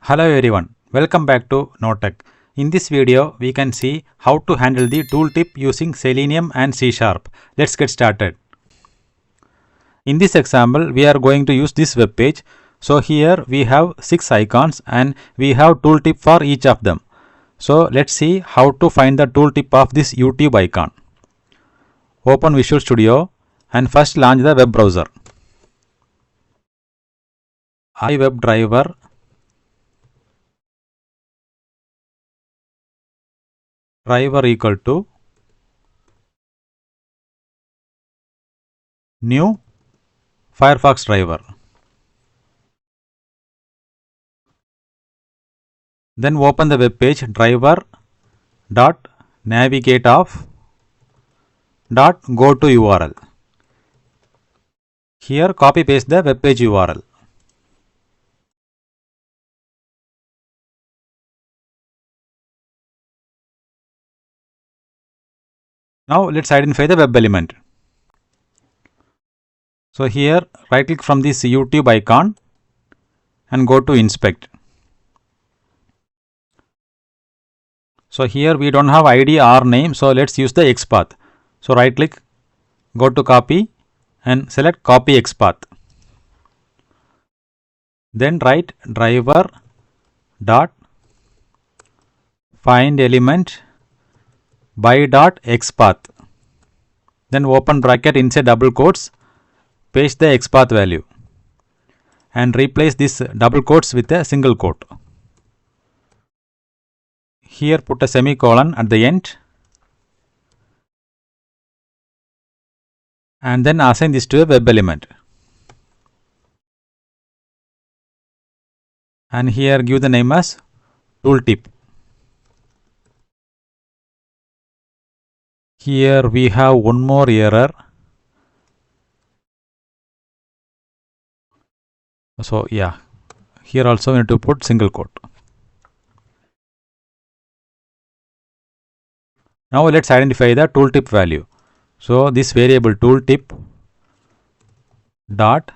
Hello everyone, welcome back to NoTech. In this video, we can see how to handle the tooltip using Selenium and C#. Let's get started. In this example, we are going to use this web page. So here we have 6 icons and we have tooltip for each of them. So let's see how to find the tooltip of this YouTube icon. Open Visual Studio and first launch the web browser. iWeb driver equal to new Firefox driver. Then open the web page driver.navigateoff.go to URL. Here copy paste the web page URL. Now let's identify the web element. So here right click from this YouTube icon and go to inspect. So here we don't have ID or name, so let's use the XPath. So right click, go to copy and select copy XPath. Then write driver dot find element by dot XPath. Then open bracket inside double quotes, paste the XPath value and replace this double quotes with a single quote. Here put a semicolon at the end and then assign this to a web element. And here give the name as tooltip. Here we have one more error. So yeah, here also we need to put single quote. Now let's identify the tooltip value. So this variable tooltip dot,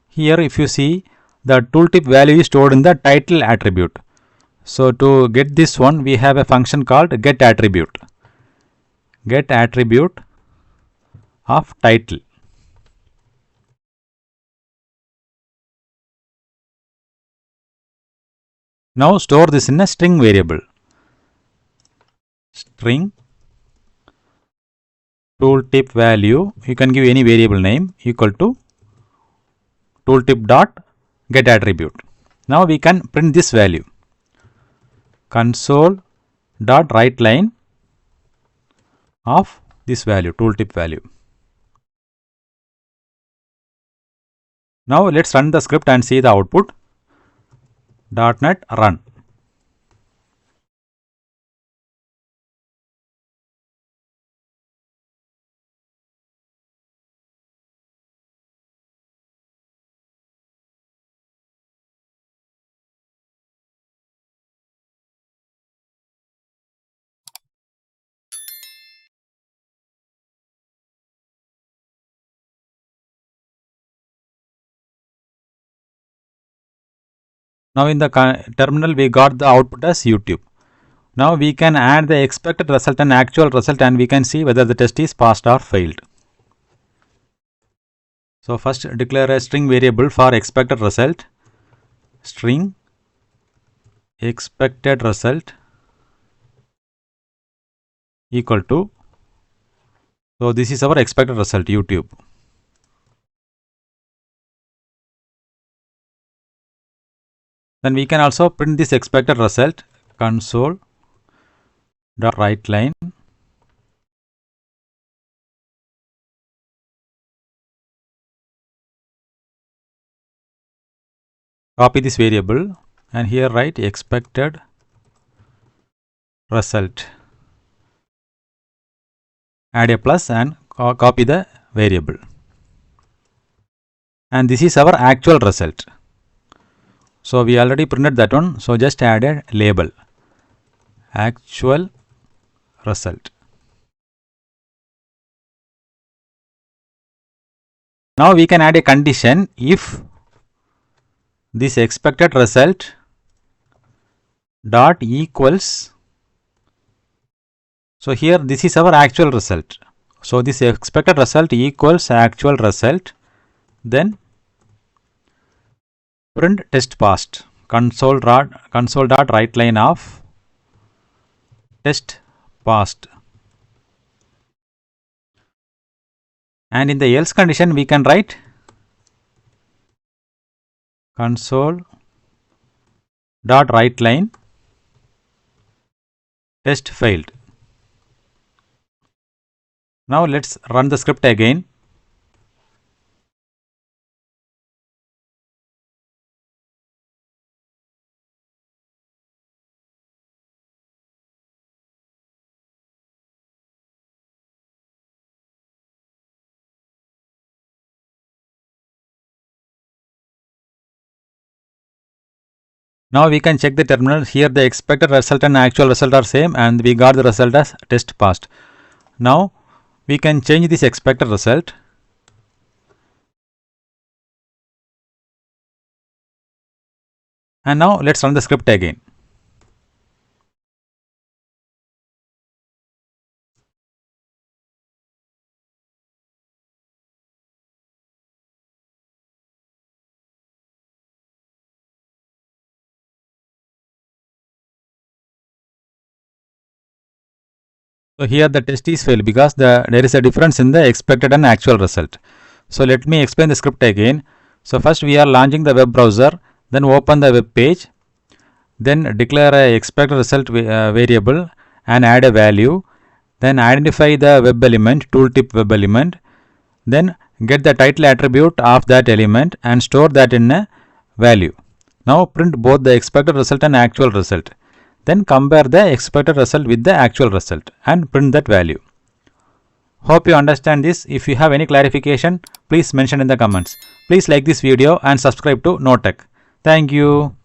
here if you see the tooltip value is stored in the title attribute. So to get this one, we have a function called get attribute of title. Now store this in a string variable. String tooltip value, you can give any variable name, equal to tooltip dot get attribute. Now we can print this value. Console dot write line of this value, tooltip value. Now let's run the script and see the output. .NET run. Now in the terminal we got the output as YouTube. Now we can add the expected result and actual result and we can see whether the test is passed or failed. So first declare a string variable for expected result. String expected result equal to, so this is our expected result, YouTube. Then we can also print this expected result, console dot write line copy this variable and here write expected result, add a plus and copy the variable, and this is our actual result. So we already printed that one, so just add a label, actual result. Now we can add a condition if this expected result dot equals. So here this is our actual result. So this expected result equals actual result. Then print test passed. Console dot write line of test passed. And in the else condition we can write console dot write line test failed. Now let's run the script again. Now we can check the terminal. Here the expected result and actual result are same, and we got the result as test passed. Now we can change this expected result. And now let's run the script again. So here the test is failed because there is a difference in the expected and actual result. So let me explain the script again. So first we are launching the web browser, then open the web page, then declare a expected result variable and add a value, then identify the web element, tooltip web element, then get the title attribute of that element and store that in a value. Now print both the expected result and actual result. Then compare the expected result with the actual result and print that value. Hope you understand this. If you have any clarification, please mention in the comments. Please like this video and subscribe to NoTech. Thank you.